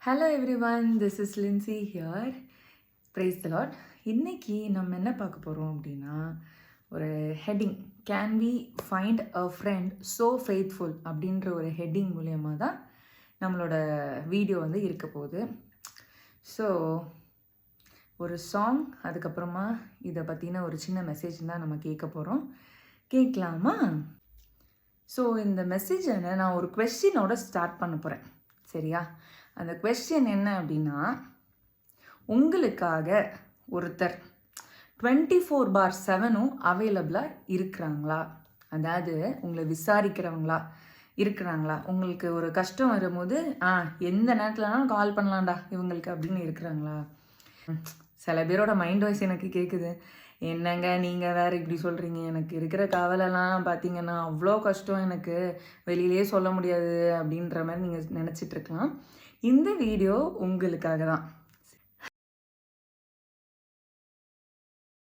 Hello everyone, this is Lincy here. Praise the lord. இன்றைக்கி நம்ம என்ன பார்க்க போகிறோம் அப்படின்னா, ஒரு heading, can we find a friend so faithful அப்படின்ற ஒரு ஹெட்டிங் மூலயமா தான் நம்மளோட வீடியோ வந்து இருக்க போகுது. ஸோ ஒரு சாங், அதுக்கப்புறமா இதை பற்றின ஒரு சின்ன மெசேஜ் தான் நம்ம கேட்க போகிறோம். கேட்கலாமா? ஸோ இந்த மெசேஜை நான் ஒரு கொஸ்டினோட ஸ்டார்ட் பண்ண போகிறேன், சரியா? அந்த கொஸ்டின் என்ன அப்படின்னா, உங்களுக்காக ஒருத்தர் 24/7 அவைலபிளாக இருக்கிறாங்களா? அதாவது உங்களை விசாரிக்கிறவங்களா இருக்கிறாங்களா? உங்களுக்கு ஒரு கஷ்டம் வரும்போது எந்த நேரத்துலனாலும் கால் பண்ணலாம்டா இவங்களுக்கு அப்படின்னு இருக்கிறாங்களா? சில பேரோட மைண்ட் வாய்ஸ் எனக்கு கேட்குது, என்னங்க நீங்கள் வேறு இப்படி சொல்கிறீங்க, எனக்கு இருக்கிற கவலைலாம் பார்த்தீங்கன்னா அவ்வளோ கஷ்டம், எனக்கு வெளியிலே சொல்ல முடியாது அப்படின்ற மாதிரி நீங்கள் நினச்சிட்ருக்கலாம். இந்த வீடியோ உங்களுக்காக தான்.